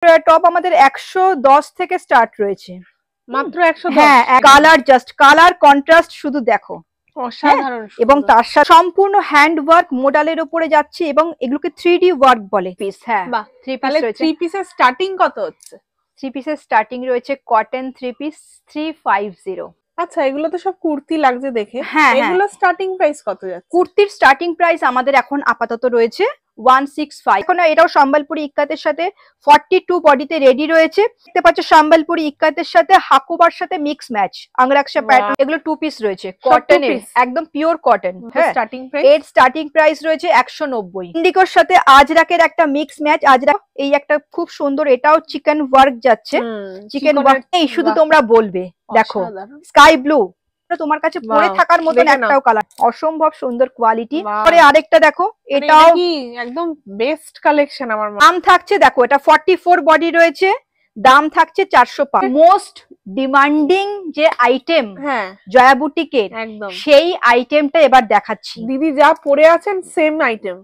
Top আমাদের 110 থেকে start রয়েছে মাত্র 110। হ্যাঁ, কালার জাস্ট কালার কন্ট্রাস্ট শুধু দেখো, অসাধারণ। এবং তার সাথে সম্পূর্ণ হ্যান্ড ওয়ার্ক মোডালের উপরে যাচ্ছে এবং এগুলোকে 3D ওয়ার্ক বলে। পিস, হ্যাঁ, বাহ, 3 পিসের স্টার্টিং কত হচ্ছে? 3 পিসের স্টার্টিং রয়েছে কটন 3 পিস 350। আচ্ছা, এগুলো তো সব কুর্তি লাগছে দেখে। হ্যাঁ, এগুলো স্টার্টিং প্রাইস কত যাচ্ছে? কুর্তির স্টার্টিং প্রাইস আমাদের এখন আপাতত রয়েছে 165। এখন এটাও সম্বলপুরি ইক্কাতের সাথে 42 বডিতে রেডি রয়েছে। দেখতে পাচ্ছ সম্বলপুরি ইক্কাতের সাথে হাকুবার সাথে মিক্স ম্যাচ আংরাকশা প্যাটার্ন। এগুলো 2 পিস রয়েছে কটনের, একদম পিওর কটন। হ্যাঁ, স্টার্টিং প্রাইস এর স্টার্টিং প্রাইস রয়েছে 190। ইন্ডিগোর সাথে আজরাকের একটা মিক্স ম্যাচ। আজরাক এই একটা খুব সুন্দর, এটাও চিকেন ওয়ার্ক যাচ্ছে। চিকেন ওয়ার্ক এই শুধু তোমরা বলবে। দেখো স্কাই ব্লু, তোমার কাছে পরে থাকার মতন একটাও কালার, অসম্ভব সুন্দর কোয়ালিটি। পরে আরেকটা দেখো, এটাও কি একদম বেস্ট কালেকশন আমার। দাম থাকছে দেখো, এটা 44 বডি রয়েছে, দাম থাকছে 405। মোস্ট ডিমান্ডিং যে আইটেম জয়া বুটিকের, সেই আইটেমটা এবার দেখাচ্ছি। দিদি যা পরে আছেন সেম আইটেম,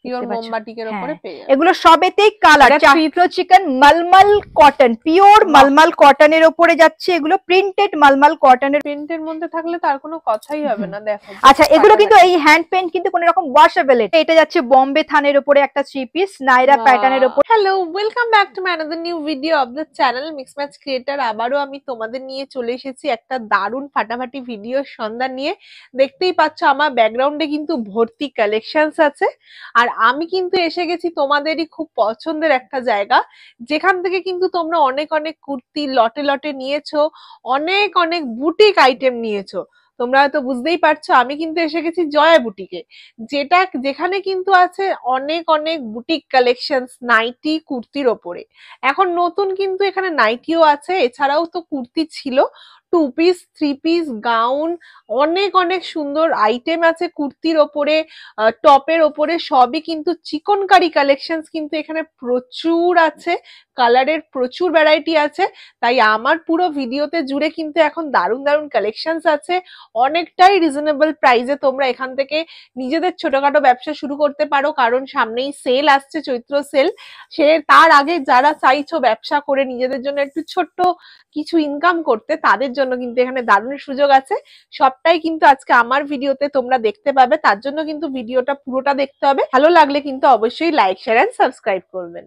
পিওর মোমবাটিকের উপরে পেয়ে যাবেন। এগুলো সবেতেই কালার, চাইত্র চিকেন মালমাল কটন, পিওর মালমাল কটনের উপরে যাচ্ছে। এগুলো প্রিন্টেড মালমাল কটনের, প্রিন্টের মধ্যে থাকলে তার কোনো কথাই হবে না। দেখো, আচ্ছা, এগুলো কিন্তু এই হ্যান্ড পেইন্ট কিন্তু কোনো রকম ওয়াশেবল। এটা যাচ্ছে বোম্বে থানের উপরে একটা 3 পিস নাইরা প্যাটার্নের উপর। Hello, welcome back to my another new video of the channel mix match creator. আবারও আমি তোমাদের নিয়ে চলে এসেছি একটা দারুণ ফাটাফাটি ভিডিওর সন্ধান নিয়ে। দেখতেই পাচ্ছ আমার ব্যাকগ্রাউন্ডে কিন্তু ভর্তি কালেকশনস আছে, আর আমি কিন্তু এসে গেছি তোমাদেরই খুব পছন্দের একটা জায়গা, যেখান থেকে কিন্তু তোমরা অনেক অনেক কুর্তি লটে লটে নিয়েছো, অনেক অনেক বুটিক আইটেম নিয়েছো। তোমরা হয়তো বুঝতেই পারছো আমি কিন্তু এসে গেছি জয়া বুটিকে, যেখানে কিন্তু আছে অনেক অনেক বুটিক কালেকশনস নাইটি কুর্তির ওপরে। এখন নতুন কিন্তু এখানে নাইটিও আছে, এছাড়াও তো কুর্তি ছিল, 2 পিস 3 পিস গাউন, অনেক অনেক সুন্দর আইটেম আছে কুর্তির ওপরে, টপের ওপরে। সবই কিন্তু চিকনকারি কালেকশনস কিন্তু এখানে প্রচুর আছে, কালারের প্রচুর ভ্যারাইটি আছে। তাই আমার পুরো ভিডিওতে জুড়ে কিন্তু এখন দারুণ দারুণ কালেকশনস আছে, অনেকটাই রিজনেবল প্রাইসে। তোমরা এখান থেকে নিজেদের ছোটখাটো ব্যবসা শুরু করতে পারো, কারণ সামনেই সেল আসছে, চৈত্র সেল। তার আগে যারা চাইছো ব্যবসা করে নিজেদের জন্য একটু ছোট্ট কিছু ইনকাম করতে, তাদের জন্য কিন্তু এখানে দারুণ সুযোগ আছে। সবটাই কিন্তু আজকে আমার ভিডিওতে তোমরা দেখতে পাবে, তার জন্য কিন্তু ভিডিওটা পুরোটা দেখতে হবে। ভালো লাগলে কিন্তু অবশ্যই লাইক শেয়ার এন্ড সাবস্ক্রাইব করবেন।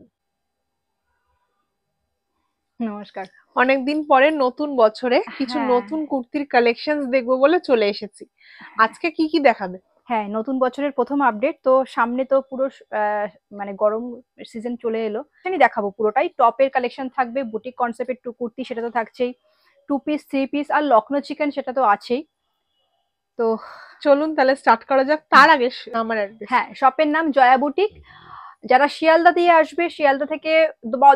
নমস্কার। অনেকদিন পরে নতুন বছরে কিছু নতুন কুর্তির কালেকশনস দেখবো বলে চলে এসেছি। আজকে কি কি দেখাবে? হ্যাঁ, নতুন বছরের প্রথম আপডেট তো, সামনে তো পুরো মানে গরম সিজন চলে এলো, আমি দেখাবো পুরোটাই। টপের কালেকশন থাকবে, বুটিক কনসেপ্টের কুর্তি সেটা তো থাকছেই, 2 পিস 3 পিস, আর লখনৌ চিকেন সেটা তো আছেই। তো চলুন তাহলে স্টার্ট করা যাক। তার আগে আমার অ্যাড্রেস, হ্যাঁ, শপের নাম জয়া বুটিক। যারা শিয়ালদা দিয়ে আসবে, শিয়ালদা থেকে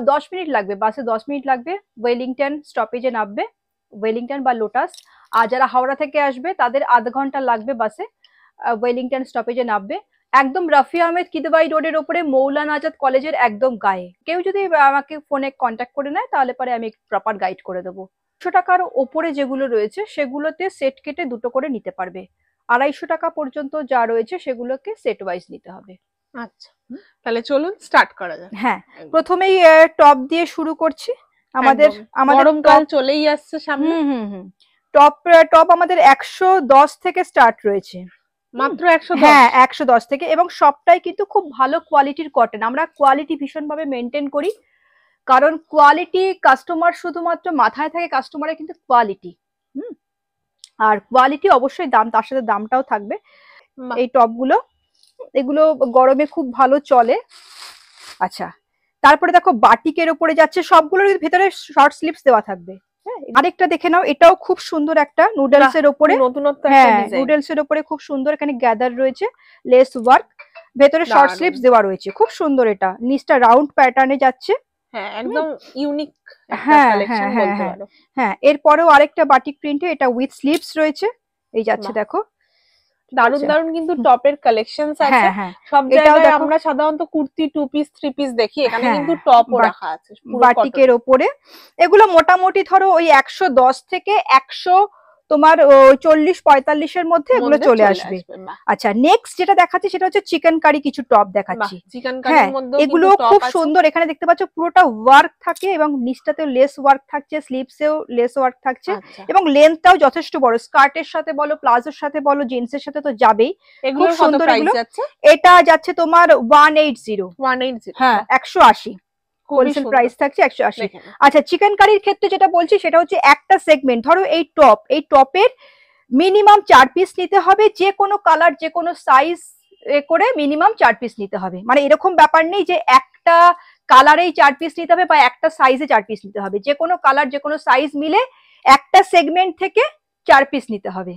10 মিনিট লাগবে, বাসে 10 মিনিট লাগবে, ওয়েলিংটন স্টপেজে নামবে, ওয়েলিংটন বা লোটাস। আর যারা হাওড়া থেকে আসবে তাদের আধ ঘন্টা লাগবে বাসে, ওয়েলিংটন স্টপেজে নামবে। একদম রফি আহমেদ কিদওয়াই রোডের ওপরে মৌলানা আজাদ কলেজের একদম গায়ে। কেউ যদি আমাকে ফোনে কন্ট্যাক্ট করে নেয় তাহলে পরে আমি প্রপার গাইড করে দেবো। 100 টাকার ওপরে যেগুলো রয়েছে সেগুলোতে সেট কেটে দুটো করে নিতে পারবে, 250 টাকা পর্যন্ত যা রয়েছে সেগুলোকে সেট ওয়াইজ নিতে হবে। আচ্ছা, তাহলে চলুন স্টার্ট করা যাক। হ্যাঁ, প্রথমেই টপ দিয়ে শুরু করছি। আমাদের গরমকাল চলেই আসছে সামনে। টপ আমাদের 110 থেকে স্টার্ট রয়েছে, মাত্র 110। হ্যাঁ, 110 থেকে, এবং সবটাই কিন্তু খুব ভালো কোয়ালিটির কটন। আমরা কোয়ালিটি ভীষণ ভাবে মেনটেন করি, কারণ কোয়ালিটি কাস্টমার শুধুমাত্র মাথায় থাকে, কাস্টমারের কিন্তু কোয়ালিটি। আর কোয়ালিটি অবশ্যই দাম, তার সাথে দামটাও থাকবে। এই টপগুলো, এগুলো গরমে খুব ভালো চলে। আচ্ছা, তারপরে দেখো বাটিকের উপরে যাচ্ছে, সবগুলোর ভেতরে শর্ট স্লিভস দেওয়া থাকবে। আরেকটা দেখে নাও, এটাও খুব সুন্দর একটা নুডলস এর উপরে, নুডলস এর উপরে খুব সুন্দর, এখানে গ্যাদার রয়েছে, লেস ওয়ার্ক, ভেতরে শর্ট স্লিভস দেওয়া রয়েছে, খুব সুন্দর। এটা নিচটা রাউন্ড প্যাটার্নে যাচ্ছে, হ্যাঁ একদম ইউনিক একটা কালেকশন বলতে পারো। হ্যাঁ, এরপরেও আরেকটা বাটিক প্রিন্টে, এটা উইথ স্লিভস রয়েছে, এই যাচ্ছে দেখো। দারুন দারুন কিন্তু টপের কালেকশনস আছে। সব জায়গায় আমরা সাধারণত কুর্তি 2 পিস 3 পিস দেখি, এখানে কিন্তু টপও রাখা আছে বাটিকের উপরে। এগুলো মোটামুটি ধরো ওই 110 থেকে তোমার 40-45 এর মধ্যে এগুলো চলে আসবে। আচ্ছা নেক্সট যেটা দেখাচ্ছি সেটা হচ্ছে চিকেন কারি কিছু টপ দেখাচ্ছি। হ্যাঁ এগুলো খুব সুন্দর, এখানে দেখতে পাচ্ছ পুরোটা ওয়ার্ক থাকে এবং নিচটাতেও লেস ওয়ার্ক থাকছে, স্লিভসেও লেস ওয়ার্ক থাকছে এবং লেন্থটাও যথেষ্ট বড়, স্কার্টের সাথে বলো, প্লাজোর সাথে বলো, জিন্সের সাথে তো যাবেই। খুব সুন্দর এগুলো। এটা যাচ্ছে তোমার 180। হ্যাঁ 180 হোলসেল প্রাইস থাকছে 180। আচ্ছা চিকেন কারির ক্ষেত্রে যেটা বলছি সেটা হচ্ছে একটা সেগমেন্ট, ধরো এই টপের মিনিমাম 4 পিস নিতে হবে, যে কোনো কালার যে কোনো সাইজ করে মিনিমাম 4 পিস নিতে হবে। মানে এরকম ব্যাপার নেই যে একটা কালারেই 4 পিস নিতে হবে বা একটা সাইজে 4 পিস নিতে হবে, যে কোনো কালার যে কোনো সাইজ মিলে একটা সেগমেন্ট থেকে 4 পিস নিতে হবে।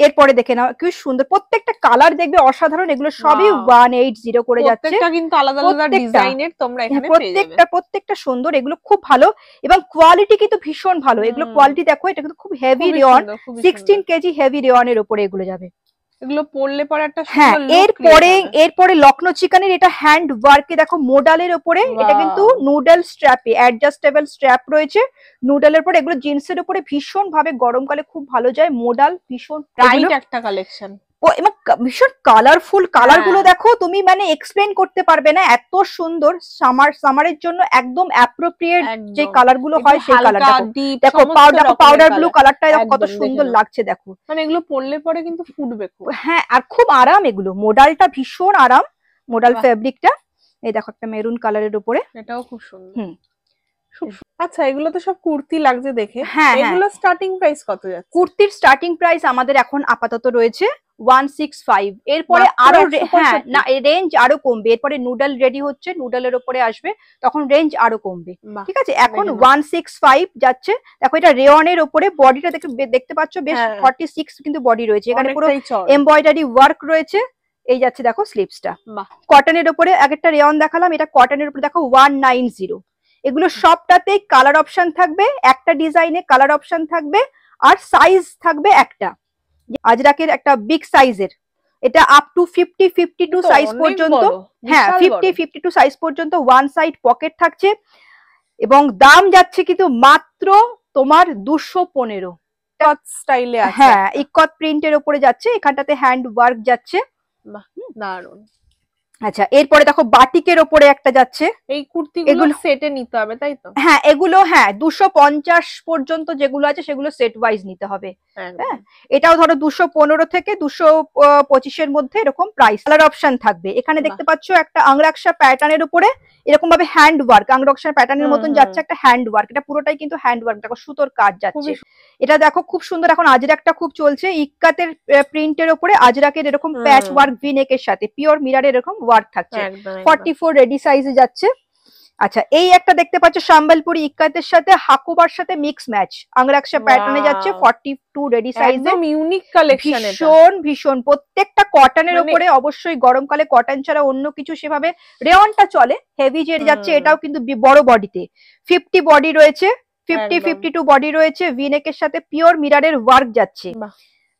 এরপরে দেখে নাও কি সুন্দর, প্রত্যেকটা কালার দেখবে অসাধারণ, এগুলো সবই 180 করে যাচ্ছে, কিন্তু আলাদা আলাদা ডিজাইনের তোমরা এখানে পেয়ে যাবে। প্রত্যেকটা সুন্দর, এগুলো খুব ভালো এবং কোয়ালিটি কিন্তু ভীষণ ভালো। এগুলো কোয়ালিটি দেখো, এটা কিন্তু খুব হেভি রেয়ন, 16 কেজি হেভি রেয়নের উপরে এগুলো যাবে। এগুলো পরলে পরে একটা হ্যাঁ এরপরে লখনৌ চিকেনের এটা হ্যান্ড ওয়ার্কে দেখো মোডালের উপরে, এটা কিন্তু নুডল স্ট্র্যাপে অ্যাডজাস্টেবল স্ট্র্যাপ রয়েছে নুডলের উপরে, এগুলো জিন্সের উপরে ভীষণ ভাবে গরমকালে খুব ভালো যায়, মোডাল ভীষণ টাইট একটা কালেকশন এবং ভীষণ কালারফুল, কালার গুলো দেখো তুমি মানে এক্সপ্লেন করতে পারবে না, এত সুন্দর। সামারের জন্য একদম অ্যাপ্রোপ্রিয়েট যে কালার গুলো হয় সেই কালারটা দেখো, পাউডার ব্লু কালারটা কত সুন্দর লাগছে দেখো, মানে এগুলো পরলে পরে কিন্তু ফুটবে খুব। হ্যাঁ আর খুব আরাম, এগুলো মোডালটা ভীষণ আরাম, মোডাল ফেব্রিকটা। এই দেখো একটা মেরুন কালারের উপরে, এটাও খুব সুন্দর। আচ্ছা এগুলো তো সব কুর্তি লাগছে দেখে। হ্যাঁ এগুলো স্টার্টিং প্রাইস কত যাচ্ছে? কুর্তির স্টার্টিং প্রাইস আমাদের এখন আপাতত রয়েছে 165। এরপরে আরো হ্যাঁ না রেঞ্জ আরো কমবে, এরপরে নুডল রেডি হচ্ছে, নুডলের উপরে আসবে, তখন রেঞ্জ আরো কমবে। ঠিক আছে এখন 165 যাচ্ছে। দেখো এটা রেয়নের উপরে, বডিটা দেখতে পাচ্ছ বেশ 46 কিন্তু বডি রয়েছে, এখানে পুরো এমব্রয়ডারি ওয়ার্ক রয়েছে। এই যাচ্ছে দেখো স্লিভসটা কটনের উপরে, একটা রেয়ন দেখালাম, এটা কটনের উপরে দেখো 190। এগুলো সবটাতেই কালার অপশন থাকবে, একটা ডিজাইনে কালার অপশন থাকবে আর সাইজ থাকবে একটা, আজরাকের একটা বিগ সাইজের, এটা আপ টু 50-52 সাইজ পর্যন্ত। হ্যাঁ 50-52 সাইজ পর্যন্ত ওয়ান সাইড পকেট থাকছে এবং দাম যাচ্ছে কিন্তু মাত্র তোমার 215 স্টাইলে। হ্যাঁ ইকত প্রিন্টের উপরে যাচ্ছে, এখানটাতে হ্যান্ড ওয়ার্ক যাচ্ছে, দারুন। আচ্ছা এরপরে দেখো বাটিকের ওপরে একটা যাচ্ছে, এই কুর্তিগুলো সেটে নিতে হবে তাই তো? হ্যাঁ এগুলো হ্যাঁ 250 পর্যন্ত যেগুলো আছে সেগুলো সেট ওয়াইজ নিতে হবে। হ্যাঁ এটাও ধরো 215 থেকে 225 এর মধ্যে এরকম প্রাইস, কালার অপশন থাকবে। এখানে দেখতে পাচ্ছ একটা আংরাকশা প্যাটার্নের উপরে এরকম ভাবে হ্যান্ড ওয়ার্ক, আংরাকশা প্যাটার্নের মতন যাচ্ছে একটা হ্যান্ড ওয়ার্ক, এটা পুরোটাই কিন্তু হ্যান্ড ওয়ার্ক, দেখো সুতোর কাজ যাচ্ছে। এটা দেখো খুব সুন্দর, এখন আজরাকটা খুব চলছে, ইক্কাতের প্রিন্টের উপরে আজরাকের এরকম প্যাচ ওয়ার্ক ভি নেকের সাথে পিওর মিরারের এরকম ওয়ার্ক থাকছে, 44 রেডি সাইজে যাচ্ছে। আচ্ছা এই একটা দেখতে পাচ্ছ সম্বলপুরি ইক্কাতের সাথে হাকুবার সাথে মিক্স ম্যাচ আংরাকশা প্যাটার্নে যাচ্ছে, 42 রেডি সাইজে, একদম ইউনিক কালেকশন, ভীষণ প্রত্যেকটা কটনের উপরে, অবশ্যই গরমকালে কটন ছাড়া অন্য কিছু সেভাবে রেয়নটা চলে, হেভি জেড যাচ্ছে, এটাও কিন্তু বড় বডিতে 50 বডি রয়েছে, 50-52 বডি রয়েছে, ভি নেকের সাথে পিওর মিরারের ওয়ার্ক যাচ্ছে,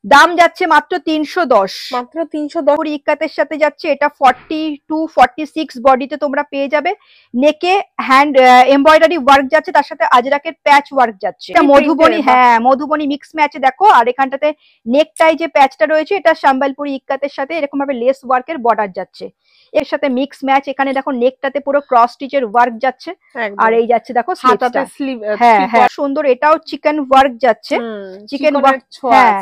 দাম যাচ্ছে মাত্র 310। মাত্র 310 ইক্কাতের সাথে যাচ্ছে, এটা 42-46 বডিতে তোমরা পেয়ে যাবে, নেকে হ্যান্ড এমব্রয়ডারি ওয়ার্ক যাচ্ছে, তার সাথে আজরাকের প্যাচ ওয়ার্ক যাচ্ছে, এটা মধুবনী, হ্যাঁ মধুবনী মিক্স ম্যাচে দেখো। আর এখানটাতে নেকটাই যে প্যাচটা রয়েছে এটা সম্বলপুরি ইক্কাতের সাথে এরকম ভাবে লেস ওয়ার্কের বর্ডার যাচ্ছে, এর সাথে মিক্স ম্যাচ, এখানে দেখো নেকটাতে পুরো ক্রস স্টিচের ওয়ার্ক যাচ্ছে, আর এই যাচ্ছে দেখো স্লিভসটা, হ্যাঁ হ্যাঁ সুন্দর, এটাও চিকেন ওয়ার্ক যাচ্ছে, চিকেন ওয়ার্ক, হ্যাঁ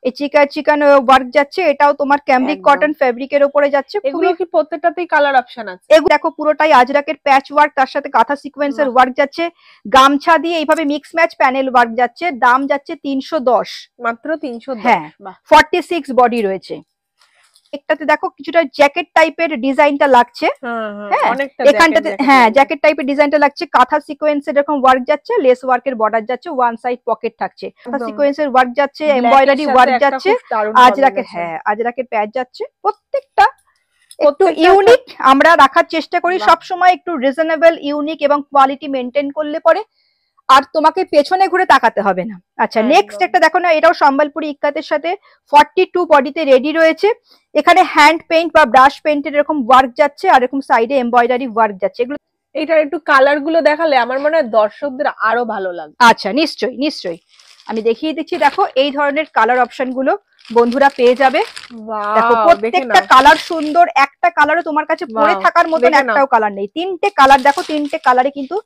এই চিকেন ওয়ার্ক যাচ্ছে, এটাও তোমার ক্যামব্রিক কটন ফেব্রিকের উপরে যাচ্ছে। এগুলো কি প্রত্যেকটাতেই কালার অপশন আছে? এগুলো দেখো পুরোটাই আজরাকের প্যাচ ওয়ার্ক, তার সাথে কাঁথা সিকোয়েন্সের ওয়ার্ক যাচ্ছে, গামছা দিয়ে এইভাবে মিক্স ম্যাচ প্যানেল ওয়ার্ক যাচ্ছে, দাম যাচ্ছে 310, মাত্র 310। হ্যাঁ 46 বডি রয়েছে। একটাতে দেখো কিছুটা জ্যাকেট টাইপের ডিজাইনটা লাগছে, হ্যাঁ এখানটাতে হ্যাঁ জ্যাকেট টাইপের ডিজাইনটা লাগছে, কাঁথা সিকোয়েন্সের এরকম ওয়ার্ক যাচ্ছে, লেস ওয়ার্কের বর্ডার যাচ্ছে, ওয়ান সাইড পকেট থাকছে, কাঁথা সিকোয়েন্সের ওয়ার্ক যাচ্ছে, এমব্রয়ডারি ওয়ার্ক যাচ্ছে, আজরাকের হ্যাঁ আজরাকের প্যাচ যাচ্ছে, প্রত্যেকটা একটু ইউনিক আমরা রাখার চেষ্টা করি সব সময়, একটু রিজনেবল ইউনিক এবং কোয়ালিটি মেনটেন করলে পরে আর তোমাকে পেছনে ঘুরে তাকাতে হবে না। আচ্ছা নেক্সট একটা দেখো না, এটাও সম্বলপুরি ইক্কাতের সাথে 42 বডিতে রেডি রয়েছে, এখানে হ্যান্ড পেইন্ট বা ব্রাশ পেইন্টের এরকম ওয়ার্ক যাচ্ছে, আর এরকম সাইডে এমব্রয়ডারি ওয়ার্ক যাচ্ছে। এগুলো এটার একটু কালার গুলো দেখালে আমার মনে হয় দর্শকদের আরো ভালো লাগবে। আচ্ছা নিশ্চয়ই নিশ্চয়ই। আমি দেখিয়ে দিচ্ছি, দেখো এই ধরনের কালার অপশন গুলো বন্ধুরা পেয়ে যাবে। দেখো প্রত্যেকটা কালার সুন্দর, একটা কালারও তোমার কাছে পরে থাকার মতন একটাও কালার নেই। তিনটে কালার দেখো, তিনটে কালারে কিন্তু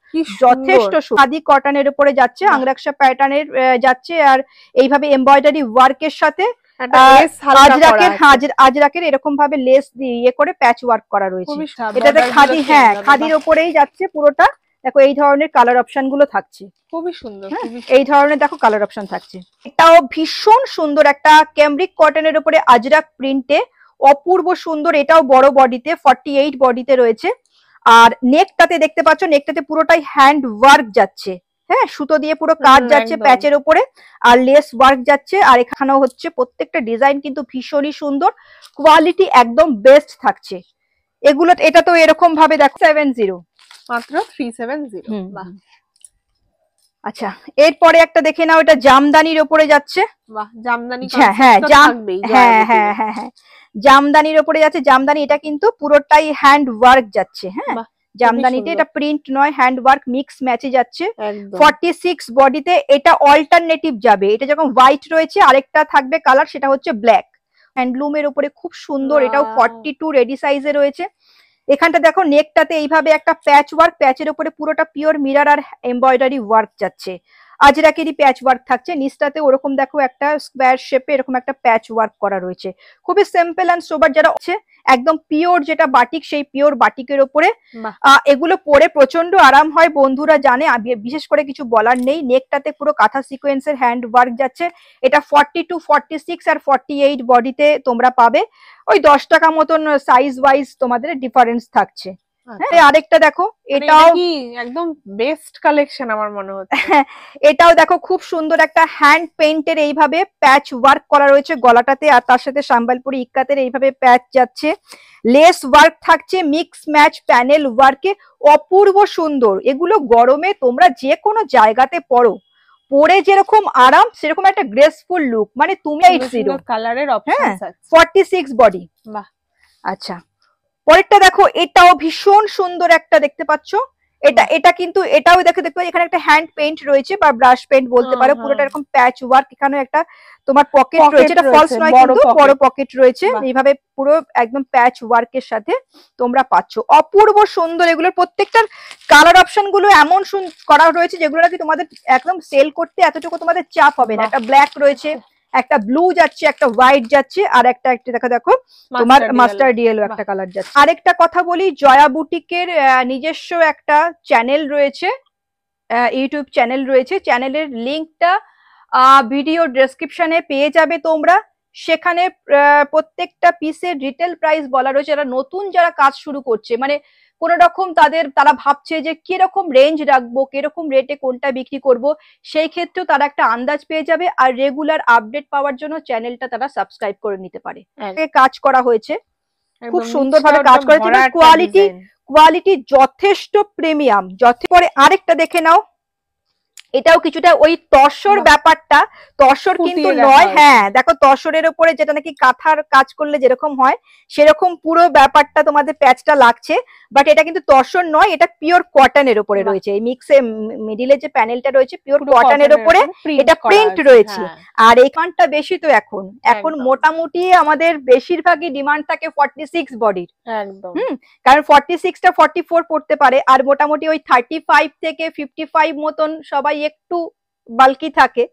যথেষ্ট খাদি কটনের উপরে যাচ্ছে, আংরাকসা প্যাটার্নের যাচ্ছে, আর এইভাবে এমব্রয়ডারি ওয়ার্কের সাথে আজরাকের এরকম ভাবে লেস দিয়ে ইয়ে করে প্যাচ ওয়ার্ক করা রয়েছে। এটাতে খাদি, হ্যাঁ খাদির ওপরেই যাচ্ছে পুরোটা। দেখো এই ধরনের কালার অপশন গুলো থাকছে, খুবই সুন্দর। এই ধরনের দেখো কালার অপশন থাকছে। এটাও ভীষণ সুন্দর একটা ক্যামব্রিক কটনের উপরে আজরাক প্রিন্টে, অপূর্ব সুন্দর। এটাও বড় বডিতে 48 বডিতে রয়েছে। আর নেকটাতে দেখতে পাচ্ছ, নেকটাতে পুরোটাই হ্যান্ড ওয়ার্ক যাচ্ছে, হ্যাঁ সুতো দিয়ে পুরো কাজ যাচ্ছে প্যাচের উপরে, আর লেস ওয়ার্ক যাচ্ছে। আর এখানেও হচ্ছে প্রত্যেকটা ডিজাইন কিন্তু ভীষণই সুন্দর, কোয়ালিটি একদম বেস্ট থাকছে এগুলো। এটা তো এরকম ভাবে দেখো 70 মাত্র 370। বাহ, আচ্ছা এরপরে একটা দেখে নাও, এটা জামদানির উপরে যাচ্ছে। বাহ, জামদানি, হ্যাঁ হ্যাঁ হ্যাঁ হ্যাঁ হ্যাঁ জামদানির উপরে যাচ্ছে। জামদানি এটা কিন্তু পুরোটাই হ্যান্ড ওয়ার্ক যাচ্ছে, হ্যাঁ জামদানিতে এটা প্রিন্ট নয়, হ্যান্ড ওয়ার্ক মিক্স ম্যাচে যাচ্ছে। 46 বডিতে এটা অল্টারনেটিভ যাবে, এটা যখন হোয়াইট রয়েছে আরেকটা থাকবে কালার, সেটা হচ্ছে ব্ল্যাক। হ্যান্ডলুমের উপরে খুব সুন্দর, এটাও 42 রেডি সাইজে রয়েছে। এখানটা দেখো নেকটাতে এইভাবে একটা প্যাচ ওয়ার্ক, প্যাচের উপরে পুরোটা পিওর মিরর আর এমব্রয়ডারি ওয়ার্ক যাচ্ছে, আজরাকেরই প্যাচ ওয়ার্ক থাকছে। নিচটাতে ওরকম দেখো একটা স্কোয়ার শেপে এরকম একটা প্যাচ ওয়ার্ক করা রয়েছে, খুবই সিম্পল অ্যান্ড সোবার। যারা হচ্ছে একদম পিওর যেটা বাটিক, সেই পিওর বাটিকের উপরে এগুলো পরে প্রচন্ড আরাম হয়, বন্ধুরা জানে, বিশেষ করে কিছু বলার নেই। নেকটাতে পুরো কাঁথা সিকোয়েন্সের হ্যান্ড ওয়ার্ক যাচ্ছে। এটা 42, 46 আর 48 বডিতে তোমরা পাবে। ওই 10 টাকা মতন সাইজ ওয়াইজ তোমাদের ডিফারেন্স থাকছে। আরেকটা দেখো, এটাও একদম বেস্ট কালেকশন আমার মনে হচ্ছে। এটাও দেখো খুব সুন্দর একটা হ্যান্ড পেইন্টের এইভাবে প্যাচ ওয়ার্ক করা রয়েছে গলাটাতে, আর তার সাথে সম্বলপুরি ইক্কাতের এইভাবে প্যাচ যাচ্ছে, লেস ওয়ার্ক থাকছে মিক্স ম্যাচ প্যানেল ওয়ার্কে, অপূর্ব সুন্দর। এগুলো গরমে তোমরা যে কোনো জায়গাতে পরো, পরে যেরকম আরাম সেরকম একটা গ্রেসফুল লুক, মানে তুমি 80 কালারের অপশনস আছে, 46 বডি। বাহ, আচ্ছা পরেরটা দেখো, এটাও ভীষণ সুন্দর একটা, দেখতে পাচ্ছ এটা কিন্তু এটাও দেখো এখানে একটা হ্যান্ড পেইন্ট রয়েছে বা ব্রাশ পেইন্ট বলতে পারো, পুরোটা এরকম প্যাচ ওয়ার্ক। এখানে একটা তোমার পকেট রয়েছে, এটা ফলস নয় কিন্তু বড় পকেট রয়েছে, এইভাবে পুরো একদম প্যাচ ওয়ার্কের সাথে তোমরা পাচ্ছ, অপূর্ব সুন্দর। এগুলোর প্রত্যেকটার কালার অপশন গুলো এমন করা রয়েছে যেগুলো নাকি তোমাদের একদম সেল করতে এতটুকু তোমাদের চাপ হবে না। একটা ব্ল্যাক রয়েছে, একটা ব্লু যাচ্ছে, একটা হোয়াইট যাচ্ছে, আর একটা দেখো তোমার মাস্টার্ড ইয়েলো একটা কালার যাচ্ছে। আরেকটা কথা বলি, জয়া বুটিকের নিজস্ব একটা চ্যানেল রয়েছে, ইউটিউব চ্যানেল রয়েছে। চ্যানেলের লিঙ্কটা ভিডিও ডেসক্রিপশনে পেয়ে যাবে তোমরা। সেখানে প্রত্যেকটা পিসের রিটেল প্রাইস বলা রয়েছে। যারা নতুন যারা কাজ শুরু করছে, মানে কোন রকম তারা ভাবছে যে কিরকম রেঞ্জ রাখবো, কিরকম রেটে কোনটা বিক্রি করব, সেই ক্ষেত্রেও তারা একটা আন্দাজ পেয়ে যাবে। আর রেগুলার আপডেট পাওয়ার জন্য চ্যানেলটা তারা সাবস্ক্রাইব করে নিতে পারে। কাজ করা হয়েছে, খুব সুন্দরভাবে কাজ করেছে, কোয়ালিটি যথেষ্ট প্রিমিয়াম। পরে আরেকটা দেখে নাও, এটাও কিছুটা ওই তসর ব্যাপারটা, তসর কিন্তু নয়, হ্যাঁ দেখো তসরের উপরে যেটা নাকি কাঁথার কাজ করলে যেরকম হয় সেরকম পুরো ব্যাপারটা তোমাদের প্যাচটা লাগছে, বাট এটা কিন্তু তসর নয়, এটা পিওর কটনের উপরে রয়েছে। এই মিক্সে মিডিলে যে প্যানেলটা রয়েছে পিওর কটনের উপরে এটা প্রিন্ট রয়েছে। আর এইখানটা বেশি তো এখন মোটামুটি আমাদের বেশিরভাগই ডিমান্ড থাকে 46 বডির, কারণ 46টা 44 পড়তে পারে, আর মোটামুটি ওই 35 থেকে 55 মতন সবাই একটু বাল্কি থাকে,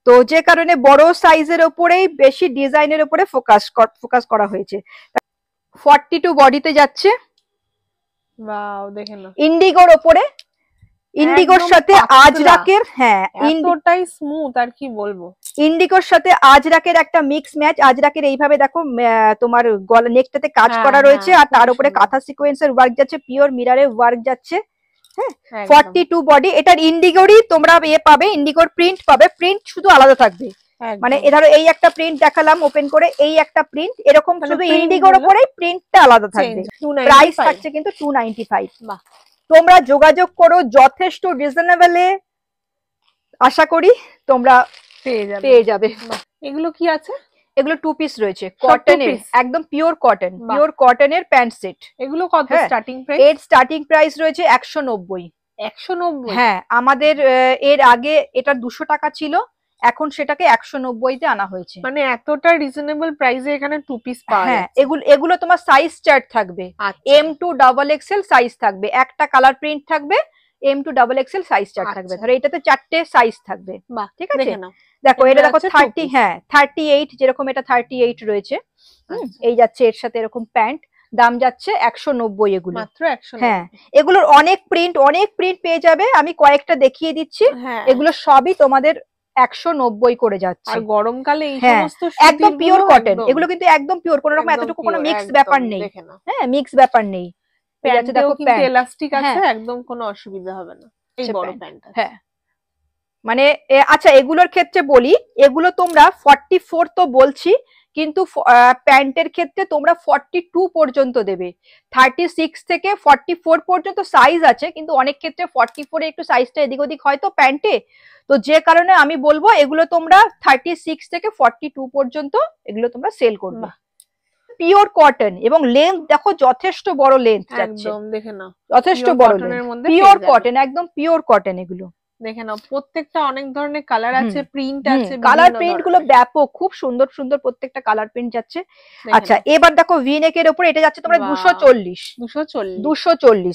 তো যে কারণে বড় সাইজের উপরেই বেশি ডিজাইনের উপরে ফোকাস করা হয়েছে। 42 বডিতে যাচ্ছে, ওয়াও দেখেন না, ইন্ডিগোর উপরে, ইন্ডিগোর সাথে আজরাকের, হ্যাঁ এতটাই স্মুথ, আর কি বলবো, ইন্ডিগোর সাথে আজরাকের একটা মিক্স ম্যাচ। আজরাকের এইভাবে দেখো তোমার গলা নেকটাতে কাজ করা রয়েছে, আর তার উপরে কাঁথা সিকোয়েন্সের ওয়ার্ক যাচ্ছে, পিওর মিররের ওয়ার্ক যাচ্ছে। হ্যাঁ 42 বডি, এটার ইন্ডিগোরই তোমরা পাবে, ইন্ডিগোর প্রিন্ট পাবে, প্রিন্ট শুধু আলাদা থাকবে। মানে ধরো এই একটা প্রিন্ট দেখালাম ওপেন করে, এই একটা প্রিন্ট, এরকম শুধু ইন্ডিগোর উপরেই প্রিন্টটা আলাদা থাকবে। প্রাইস থাকছে কিন্তু 295। তোমরা যোগাযোগ করো, যথেষ্ট রিজনেবলে আশা করি তোমরা পেয়ে যাবে। এগুলো কি আছে? এগুলো 2 পিস রয়েছে, কটনের, একদম পিওর কটনের প্যান্ট সেট। এগুলো কত স্টার্টিং প্রাইস? এর স্টার্টিং প্রাইস রয়েছে 190। 190? হ্যাঁ, আমাদের এর আগে এটা 200 টাকা ছিল, এখন সেটাকে 190-তে আনা হয়েছে। মানে এতটা রিজনেবল প্রাইসে এখানে টু পিস পাওয়া হ্যাঁ, যাচ্ছে। এগুলো তোমার সাইজ চার্ট থাকবে, M2 XXL সাইজ থাকবে, একটা কালার প্রিন্ট থাকবে, M2 XXL সাইজ চার্ট থাকবে। ধরো এটাতে 4টে সাইজ থাকবে, ঠিক আছে? দেখো এটা দেখো 30, হ্যাঁ 38, যেরকম এটা 38 রয়েছে। এই যাচ্ছে এর সাথে এরকম প্যান্ট, দাম যাচ্ছে 190 এগুলো মাত্র 190। হ্যাঁ, এগুলোর অনেক প্রিন্ট পেয়ে যাবে, আমি কয়েকটা দেখিয়ে দিচ্ছি। এগুলো সবই তোমাদের 190 করে যাচ্ছে। আর গরমকালে এই সমস্ত একদম পিওর কটন, এগুলো কিন্তু একদম পিওর, কোনো রকম এতটুকু কোনো মিক্স ব্যাপার নেই। হ্যাঁ, মিক্স ব্যাপার নেই। প্যান্টেও কিন্তু এলাস্টিক আছে, একদম কোনো অসুবিধা হবে না। এই বড় প্যান্ট। হ্যাঁ, মানে আচ্ছা এগুলোর ক্ষেত্রে বলি, এগুলো তোমরা 44 তো বলছি, কিন্তু প্যান্টের ক্ষেত্রে তোমরা 42 পর্যন্ত দেবে। 36 থেকে 44 পর্যন্ত সাইজ আছে, কিন্তু অনেক ক্ষেত্রে 44 এ একটু সাইজটা এদিক ওদিক হয়তো প্যান্টে, তো যে কারণে আমি বলবো এগুলো তোমরা 36 থেকে 42 পর্যন্ত এগুলো তোমরা সেল করবে। পিওর কটন এবং লেন্থ দেখো যথেষ্ট বড় লেন্থ যাচ্ছে, একদম দেখে নাও যথেষ্ট বড় লেন্থ, পিওর কটন, একদম পিওর কটন। এগুলো দেখে নাও, প্রত্যেকটা অনেক ধরনের কালার আছে, প্রিন্ট আছে, কালার প্রিন্ট গুলো ব্যাপক, খুব সুন্দর সুন্দর প্রত্যেকটা কালার প্রিন্ট যাচ্ছে। আচ্ছা এবার দেখো ভি নেকের উপরে এটা যাচ্ছে তোমরা 240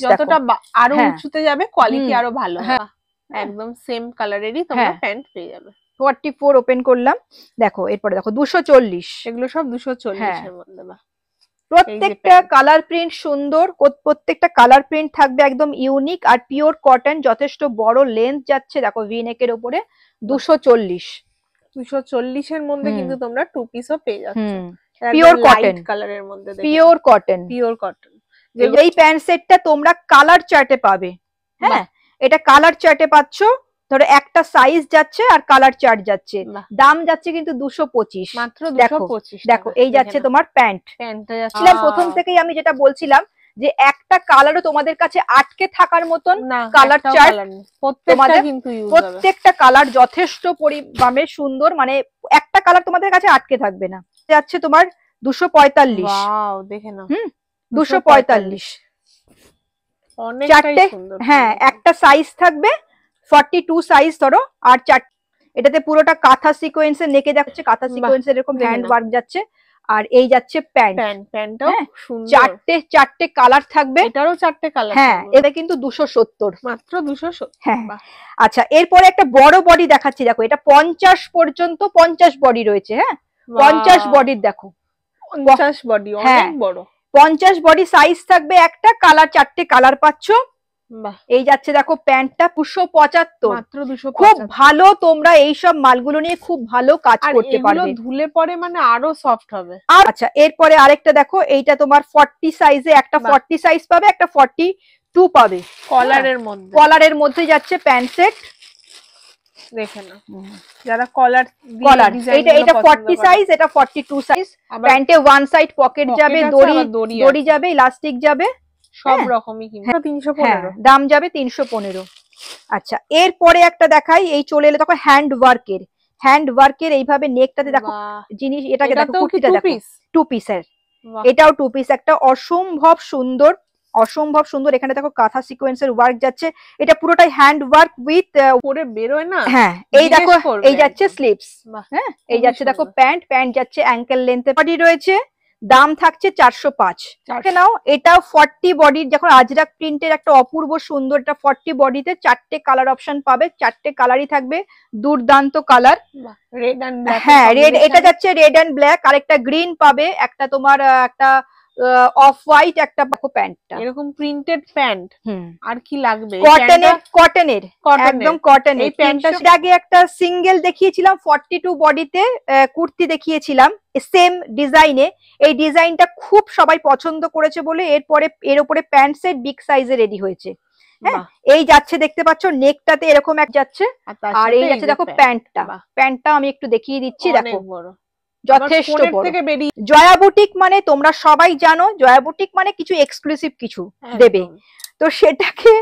যতটা আরো উঁচুতে যাবে কোয়ালিটি আরো ভালো হবে। একদম সেম কালারেরই তোমরা প্যান্ট পেয়ে যাবে। 44 ওপেন করলাম, দেখো এরপরে দেখো 240, এগুলো সব 240 এর মধ্যে। প্রত্যেকটা কালার প্রিন্ট সুন্দর, প্রত্যেকটা কালার প্রিন্ট থাকবে একদম ইউনিক আর পিওর কটন, যথেষ্ট বড় লেন্থ যাচ্ছে। দেখো ভি নেকের উপরে 240 এর মধ্যে কিন্তু তোমরা টু পিসও পেয়ে যাচ্ছ, পিওর কটন কালারের মধ্যে। পিওর কটন এই প্যান্ট সেটটা তোমরা কালার চার্টে পাবে। হ্যাঁ, এটা কালার চার্টে পাচ্ছ, ধরো একটা সাইজ যাচ্ছে আর কালার চার্ট যাচ্ছে, দাম যাচ্ছে কিন্তু 225 মাত্র 225। দেখো এই যাচ্ছে তোমার প্যান্টটা যাচ্ছে। প্রথম থেকেই আমি যেটা বলছিলাম যে একটা কালারও তোমাদের কাছে আটকে থাকার মতন কালার চার্ট, তোমাদের প্রত্যেকটা কালার যথেষ্ট পরিমাণে সুন্দর, মানে একটা কালার তোমাদের কাছে আটকে থাকবে না। যাচ্ছে তোমার 245। দেখে নাও 245 চারটে, হ্যাঁ একটা সাইজ থাকবে 42 সাইজ ধরো, আর এটাতে পুরোটা কাঁথা সিকোয়েন্সের নেকে যাচ্ছে, কাঁথা সিকোয়েন্সের এরকম হ্যান্ড ওয়ার্ক যাচ্ছে, আর এই যাচ্ছে প্যান্টটাও চারটে কালার থাকবে, এটারও 4টে কালার। হ্যাঁ, এটা কিন্তু 270, মাত্র 270। হ্যাঁ। আচ্ছা এরপরে একটা বড় বডি দেখাচ্ছি, দেখো এটা 50 পর্যন্ত 50 বডি রয়েছে। হ্যাঁ, 50 বডির দেখো, 50 বডি অনেক বড়। 50 বডি সাইজ থাকবে, একটা কালার, 4টে কালার পাচ্ছ। এই যাচ্ছে দেখো প্যান্টটা 275, মাত্র 275। খুব ভালো, তোমরা এইসব মালগুলো নিয়ে খুব ভালো কাজ করতে পারবে, ধুলে পরে মানে আরো সফট হবে। আচ্ছা এরপরে আরেকটা দেখো, এইটা তোমার 40 সাইজে, একটা 40 সাইজ পাবে, একটা 42 পাবে, কলারের মধ্যে যাচ্ছে প্যান্ট সেট। দেখে না যারা কলার, এটা 40 সাইজ, এটা 42 সাইজ। প্যান্টে ওয়ান সাইড পকেট যাবে, দড়ি যাবে, ইলাস্টিক যাবে, সব রকমই কিন্তু 315, দাম যাবে 315। আচ্ছা এরপরে একটা দেখাই, এই চলে এলে তখন হ্যান্ড ওয়ার্কের এইভাবে নেকটাতে দেখো জিনিস, এটাকে দেখো কুর্তিটা দেখো, টু পিসের, এটাও টু পিস, একটা অসম্ভব সুন্দর। এখানে দেখো কাঁথা সিকোয়েন্সের ওয়ার্ক যাচ্ছে, এটা পুরোটাই হ্যান্ড ওয়ার্ক উইথ পরে বেরোয় না। হ্যাঁ, এই দেখো এই যাচ্ছে স্লিভস, হ্যাঁ এই যাচ্ছে দেখো প্যান্ট যাচ্ছে অ্যাঙ্কেল লেন্থে, বডি রয়েছে, দাম থাকছে 405। নাও এটাও 40 বডির, যখন আজরাক প্রিন্টের একটা অপূর্ব সুন্দর, এটা 40 বডিতে 4টে কালার অপশন পাবে, 4টে কালারই থাকবে, দুর্দান্ত কালার। রেড এন্ড ব্ল্যাক, হ্যাঁ এটা যাচ্ছে রেড এন্ড ব্ল্যাক, আর একটা গ্রিন পাবে, একটা তোমার একটা অফ হোয়াইট, একটা প্যান্টটা এরকম প্রিন্টেড প্যান্ট। আর কি লাগবে, কটনের একদম কটনের। এই প্যান্টটা আগে একটা সিঙ্গেল দেখিয়েছিলাম 42 বডিতে, কুর্তি দেখিয়েছিলাম সেম ডিজাইনে, এই ডিজাইনটা খুব সবাই পছন্দ করেছে বলে এর উপরে প্যান্ট সেট বিগ সাইজে রেডি হয়েছে। হ্যাঁ, এই যাচ্ছে দেখতে পাচ্ছ নেকটাতে এরকম এক যাচ্ছে, আর এই যাচ্ছে দেখো প্যান্টটা আমি একটু দেখিয়ে দিচ্ছি, দেখো যথেষ্ট বড়। জয়া বুটিক মানে তোমরা সবাই জানো, জয়া বুটিক মানে কিছু এক্সক্লুসিভ কিছু দেবে, তো সেটাকে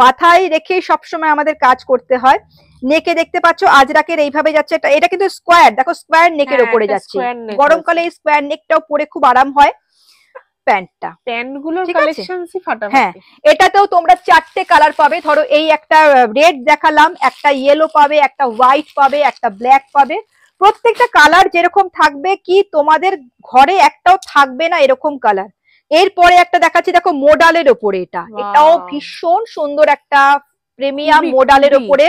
মাথায় রেখে সবসময় আমাদের কাজ করতে হয়। নেকে দেখতে পাচ্ছ আজরাকের এইভাবে যাচ্ছে, এটা কিন্তু স্কোয়ার, দেখো স্কোয়ার নেকের ওপরে যাচ্ছে, গরমকালে এই স্কোয়ার নেকটাও পরে খুব আরাম হয়। প্যান্টটা। প্যান্ট গুলোর ঠিক আছে? কালেকশনসই হ্যাঁ, ফাটাফাটি। এটাতেও তোমরা 4টে কালার পাবে। ধরো এই একটা রেড দেখালাম, একটা ইয়েলো পাবে, একটা হোয়াইট পাবে, একটা ব্ল্যাক পাবে। প্রত্যেকটা কালার যেরকম থাকবে কি তোমাদের ঘরে একটাও থাকবে না এরকম কালার। এরপরে একটা দেখাচ্ছি, দেখো মোডালের ওপরে, এটাও Wow! ভীষণ সুন্দর একটা প্রিমিয়াম খুবই, মোডালের খুবই ওপরে,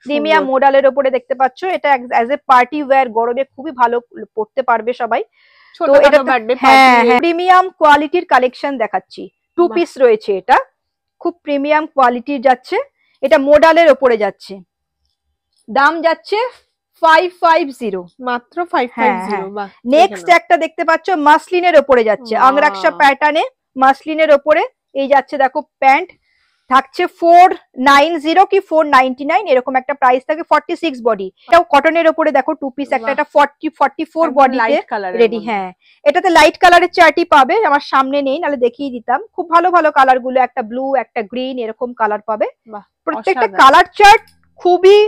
প্রিমিয়াম সুন্দর। মোডালের ওপরে দেখতে পাচ্ছ। এটা অ্যাজ এ পার্টি ওয়্যার গরমে খুবই ভালো পড়তে পারবে সবাই। তো ছোটখাটো এটা বার্থডে হ্যাঁ পার্টি। হ্যাঁ প্রিমিয়াম কোয়ালিটির কালেকশন দেখাচ্ছি। 2 বাহ! পিস রয়েছে, এটা খুব প্রিমিয়াম কোয়ালিটির যাচ্ছে। এটা মোডালের ওপরে যাচ্ছে, দাম যাচ্ছে 550। মাত্র হ্যাঁ 550। হ্যাঁ। বাহ! নেক্সট একটা দেখতে পাচ্ছ মাসলিনের ওপরে যাচ্ছে, বাহ! আংরাক্সা প্যাটার্নে মাসলিনের ওপরে এই যাচ্ছে। দেখো প্যান্ট থাকছে 490 কি 499 এরকম একটা প্রাইস থাকে, 46 বডি। এটাও কটনের ওপরে দেখো 2 পিস একটা, বাহ! এটা 44 বডিতে লাইট কালার রেডি। হ্যাঁ, এটাতে লাইট কালারের চার্টই পাবে, আমার সামনে নেই, নাহলে দেখিয়ে দিতাম। খুব ভালো ভালো কালার গুলো, একটা ব্লু একটা গ্রিন এরকম কালার পাবে। বাহ! প্রত্যেকটা অসাধারণ। কালার চার্ট খুবই,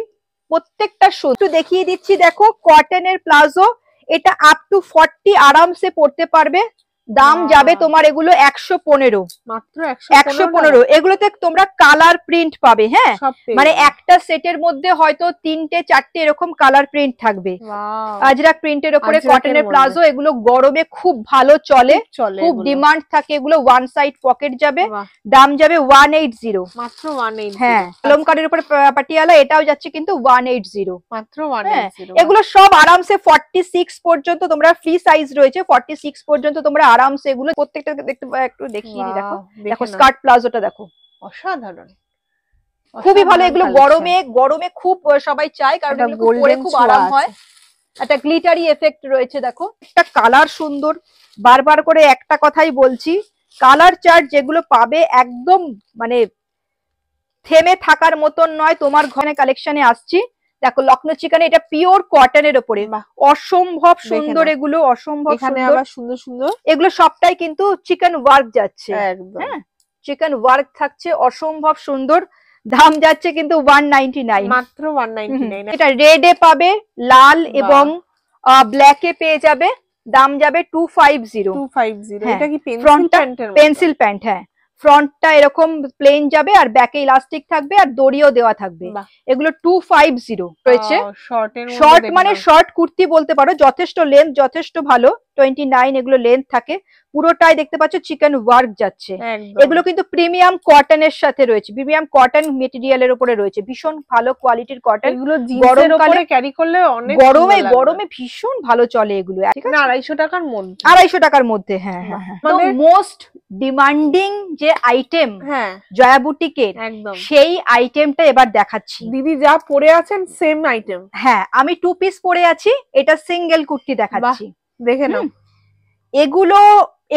প্রত্যেকটা সুন্দর। দেখিয়ে দিচ্ছি, দেখো কটনের প্লাজো, এটা আপ টু 40 আরামসে পড়তে পারবে। দাম বাহ! যাবে তোমার এগুলো 115, মাত্র 115। এগুলোতে তোমরা কালার প্রিন্ট পাবে। হ্যাঁ, সব পেয়ে মানে যাবে। একটা সেটের মধ্যে হয়তো 3টে 4টে এরকম কালার প্রিন্ট থাকবে। Wow! আজরাক প্রিন্টের ওপরে আজরাকের কটনের মধ্যে। প্লাজো, এগুলো গরমে খুব ভালো চলে, চলে খুব এগুলো। ডিমান্ড থাকে এগুলো। ওয়ান সাইড পকেট যাবে, বাহ! দাম যাবে 180। মাত্র 180। হ্যাঁ, কলমকারের উপরে পাটিয়ালা, এটাও যাচ্ছে কিন্তু 180। মাত্র হ্যাঁ, 180। এগুলো সব আরামসে 46 পর্যন্ত তোমরা ফ্রি সাইজ রয়েছে, 46 পর্যন্ত তোমরা আরামসে এগুলো প্রত্যেকটা দেখতে একটু দেখিয়ে দিই। দেখো দেখো স্কার্ট প্লাজোটা দেখো, অসাধারণ, খুবই ভালো। এগুলো collection। গরমে খুব সবাই চায়, কারণ একটা এগুলো পরে golden খুব ছোঁয়া আরাম আছে। হয়। একটা গ্লিটারি এফেক্ট রয়েছে। দেখো একটা কালার সুন্দর, বারবার করে একটা কথাই বলছি, কালার চার্ট যেগুলো পাবে একদম মানে থেমে থাকার মতন নয়। তোমার ঘরে কালেকশনে আসছি, দেখো লখনৌ চিকেন, এটা পিওর কটনের ওপরে, বাহ! অসম্ভব দেখে সুন্দর নাও। এগুলো, অসম্ভব এখানে সুন্দর। আবার সুন্দর সুন্দর এগুলো সবটাই কিন্তু চিকেন ওয়ার্ক যাচ্ছে। একদম। হ্যাঁ, চিকেন ওয়ার্ক থাকছে, অসম্ভব সুন্দর। দাম যাচ্ছে কিন্তু 199, মাত্র 199। এটা রেডে পাবে, লাল বাহ! এবং ব্ল্যাকে পেয়ে যাবে। দাম যাবে 250। 250। হ্যাঁ, এটা কি পেন্সিল ফ্রন্টটা প্যান্টের মতো? Pencil pant. হ্যাঁ, ফ্রন্টটা এরকম প্লেন যাবে, আর ব্যাকে ইলাস্টিক থাকবে, আর দড়িও দেওয়া থাকবে। বাহ! এগুলো 250 রয়েছে। শর্টের মধ্যে শর্ট দেখে মানে নাও। শর্ট কুর্তি বলতে পারো, যথেষ্ট লেন্থ, যথেষ্ট ভালো। 29 এগুলো লেন্থ থাকে। পুরোটাই দেখতে পাচ্ছ চিকেন ওয়ার্ক যাচ্ছে। একদম। এগুলো কিন্তু প্রিমিয়াম কটনের সাথে রয়েছে, প্রিমিয়াম কটন মেটেরিয়ালের উপরে রয়েছে, ভীষণ ভালো কোয়ালিটির কটন। এগুলো জিন্সের উপরে ক্যারি করলে অনেক গরমে ভীষণ ভালো চলে এগুলো। ঠিক আছে, 250 টাকার মধ্যে। 250 টাকার মধ্যে। হ্যাঁ হ্যাঁ হ্যাঁ, মোস্ট ডিমান্ডিং যে আইটেম হ্যাঁ, জয়া বুটিকের, একদম। সেই আইটেমটা এবার দেখাচ্ছি। দিদি যা পরে আছেন সেম আইটেম। হ্যাঁ, আমি 2 পিস পরে আছি, এটা সিঙ্গেল কুর্তি দেখাচ্ছি। দেখে নাও। এগুলো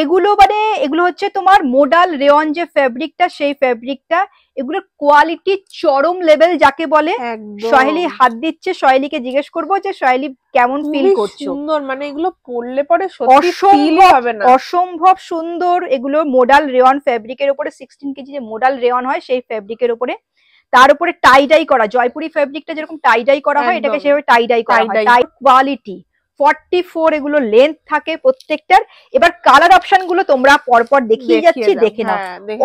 এগুলো মানে এগুলো হচ্ছে তোমার মোডাল রেয়ন যে ফেব্রিকটা, সেই ফেব্রিকটা। এগুলোর কোয়ালিটি চরম লেভেল যাকে বলে। সহেলি হাত দিচ্ছে, সহেলিকে জিজ্ঞেস করবো যে সহেলি কেমন ফিল করছো। সুন্দর, মানে এগুলো পরলে পরে সত্যি ফিল হবে না। অসম্ভব সুন্দর। এগুলো মোডাল রেয়ন ফেব্রিকের উপরে, 16 কেজি যে মোডাল রেয়ন হয় সেই ফেব্রিকের উপরে, তার উপরে টাই ডাই করা। জয়পুরি ফেব্রিকটা যেরকম টাই ডাই করা হয়, এটাকে সেভাবে টাই ডাই করা হয়। টাই কোয়ালিটি 44 এগুলো লেন্থ থাকে প্রত্যেকটার। এবার কালার অপশন গুলো তোমরা পরপর দেখিয়ে যাচ্ছি, দেখে নাও।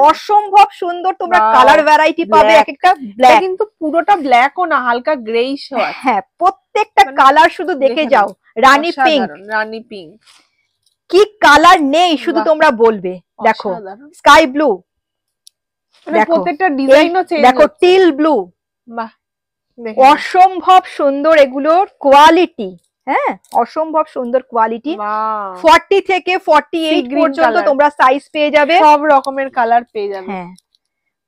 অসম্ভব সুন্দর তোমরা কালার ভ্যারাইটি পাবে। এক একটা ব্ল্যাক, কিন্তু পুরোটা ব্ল্যাকও না, হালকা গ্রেইশ হয়। হ্যাঁ, প্রত্যেকটা কালার শুধু দেখে যাও। রানী পিঙ্ক, রানী পিঙ্ক, কি কালার নেই শুধু তোমরা বলবে। দেখো স্কাই ব্লু, প্রত্যেকটা ডিজাইনও চেঞ্জ। দেখো টিল ব্লু, বাহ, অসম্ভব সুন্দর এগুলোর কোয়ালিটি। হ্যাঁ, অসম্ভব সুন্দর কোয়ালিটি। 40 থেকে 48 পর্যন্ত তোমরা সাইজ পেয়ে যাবে, সব রকমের কালার পেয়ে যাবে। হ্যাঁ,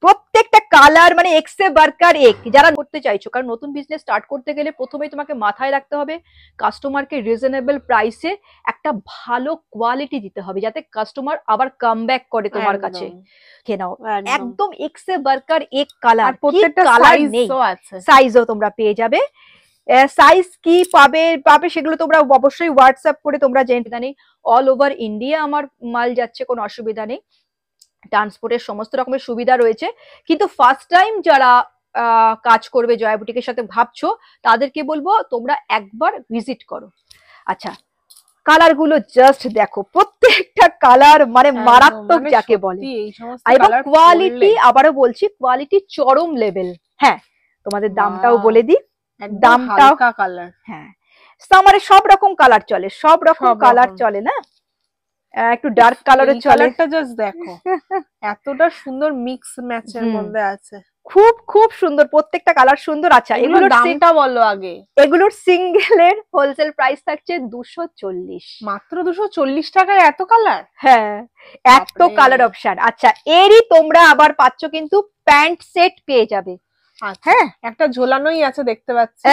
প্রত্যেকটা কালার মানে এক্সে বার্কার এক। যারা করতে চাইছো, কারণ নতুন বিজনেস স্টার্ট করতে গেলে প্রথমেই তোমাকে মাথায় রাখতে হবে কাস্টমারকে রিজনেবল প্রাইসে একটা ভালো কোয়ালিটি দিতে হবে, যাতে কাস্টমার আবার কাম ব্যাক করে তোমার কাছে। একদম এক্সে বার্কার এক কালার, প্রত্যেকটা কালার নেই, সাইজও তোমরা পেয়ে যাবে। সাইজ কি পাবে সেগুলো তোমরা অবশ্যই হোয়াটসঅ্যাপ করে তোমরা জেনে নেই। অল ওভার ইন্ডিয়া আমার মাল যাচ্ছে, কোনো অসুবিধা নেই। ট্রান্সপোর্টের সমস্ত রকমের সুবিধা রয়েছে। কিন্তু ফার্স্ট টাইম যারা কাজ করবে জয়া বুটিকের সাথে ভাবছো, তাদেরকে বলবো তোমরা একবার ভিজিট করো। আচ্ছা, কালার গুলো জাস্ট দেখো, প্রত্যেকটা কালার মানে মারাত্মক যাকে বলে। এবং কোয়ালিটি, আবারও বলছি কোয়ালিটি চরম লেভেল। হ্যাঁ, তোমাদের দামটাও বলে দিই, দামটাও কালার। হ্যাঁ, সামারে সব রকম কালার চলে, সব রকম কালার চলে না, একটু ডার্ক কালারের চলে। কালারটা জাস্ট দেখো, এতটা সুন্দর মিক্স ম্যাচের মধ্যে আছে, খুব খুব সুন্দর, প্রত্যেকটা কালার সুন্দর। আচ্ছা, এগুলোর দামটা বলো আগে। এগুলোর সিঙ্গেলের হোলসেল প্রাইস থাকছে 240, মাত্র 240 টাকায় এত কালার। হ্যাঁ, এত কালার অপশন। আচ্ছা, এরই তোমরা আবার পাচ্ছ কিন্তু প্যান্ট সেট পেয়ে যাবে। হ্যাঁ, একটা ঝোলানোই আছে দেখতে পাচ্ছি,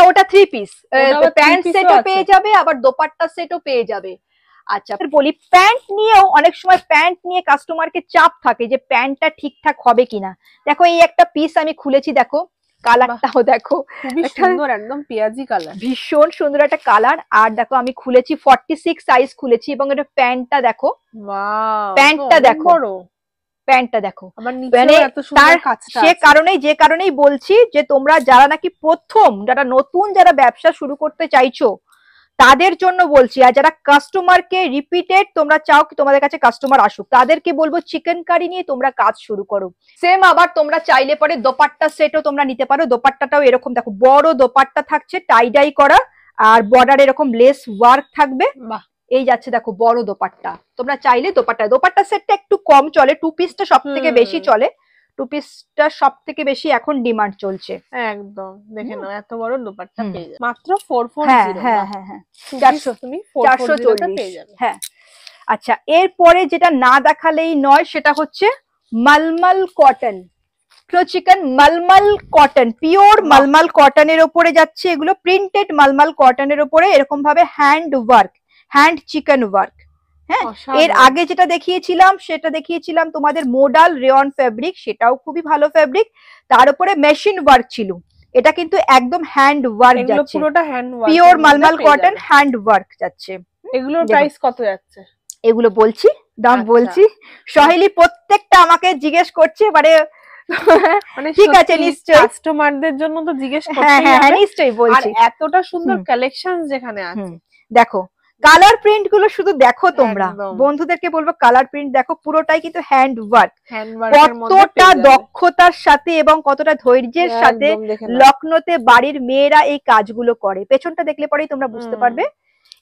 ওটা 3 পিস প্যান্ট সেটও পেয়ে যাবে, আবার দোপাট্টা সেটও পেয়ে যাবে। আচ্ছা বলি, প্যান্ট নিয়েও অনেক সময় প্যান্ট নিয়ে কাস্টমারকে চাপ থাকে যে প্যান্টটা ঠিকঠাক হবে কিনা। দেখো এই একটা পিস আমি খুলেছি, দেখো কালারটাও দেখো, খুবই সুন্দর, একদম পেঁয়াজি কালার, ভীষণ সুন্দর একটা কালার। আর দেখো আমি খুলেছি 46 সাইজ খুলেছি, এবং এটা প্যান্টটা দেখো, প্যান্টটা দেখো, প্যান্টটা দেখো, মানে সে কারণেই, যে কারণেই বলছি যে তোমরা যারা নাকি প্রথম, যারা নতুন, যারা ব্যবসা শুরু করতে চাইছো তাদের জন্য বলছি। আর যারা কাস্টমারকে রিপিটেড তোমরা চাও কি তোমাদের কাছে কাস্টমার আসুক, তাদেরকে বলবো চিকেন কারি নিয়ে তোমরা কাজ শুরু করো। সেম আবার তোমরা চাইলে পরে দোপাট্টা সেটও তোমরা নিতে পারো। দোপাট্টাটাও এরকম দেখো, বড় দোপাট্টা থাকছে টাই ডাই করা, আর বর্ডার এরকম লেস ওয়ার্ক থাকবে। এই যাচ্ছে দেখো বড় দোপাট্টা, তোমরা চাইলে দোপাট্টা সেটটা একটু কম চলে, 2 পিসটা সব থেকে বেশি চলে, 2 পিসটা সব থেকে বেশি এখন ডিমান্ড চলছে। একদম দেখে নাও, এত বড় দোপাট্টা পেয়ে যাবে মাত্র 440। হ্যাঁ হ্যাঁ হ্যাঁ, 440 পেয়ে যাবে। হ্যাঁ, আচ্ছা, এরপরে যেটা না দেখালেই নয় সেটা হচ্ছে মালমাল কটন, চিকেন মালমাল কটন, পিওর মালমাল কটনের উপরে যাচ্ছে এগুলো, প্রিন্টেড মালমাল কটনের উপরে এরকম ভাবে hand work, hand chicken work. হ্যাঁ, এর আগে যেটা দেখিয়েছিলাম সেটা দেখিয়েছিলাম তোমাদের মোডাল রেয়ন ফেব্রিক, সেটাও খুবই ভালো ফেব্রিক, তার উপরে মেশিন ওয়ার্ক ছিল। এটা কিন্তু একদম হ্যান্ড ওয়ার্ক যাচ্ছে, পুরোটা হ্যান্ড ওয়ার্ক, পিওর মালমাল কটন হ্যান্ড ওয়ার্ক যাচ্ছে। এগুলোর প্রাইস কত যাচ্ছে? এগুলো বলছি, দাম বলছি। সহেলি প্রত্যেকটা আমাকে জিজ্ঞেস করছে, মানে ঠিক আছে নিশ্চয়ই, কাস্টমারদের জন্য তো জিজ্ঞেস করতেই হবে। হ্যাঁ নিশ্চয়ই বলছি। আর এতটা সুন্দর কালেকশন যেখানে আছে, দেখো কালার প্রিন্ট গুলো শুধু দেখো তোমরা, বন্ধুদেরকে বলবো কালার প্রিন্ট দেখো, পুরোটাই কিন্তু হ্যান্ড ওয়ার্ক, কতটা দক্ষতার সাথে এবং কতটা ধৈর্যের সাথে লখনৌতে বাড়ির মেয়েরা এই কাজগুলো করে। পেছনটা দেখলে পরেই তোমরা বুঝতে পারবে।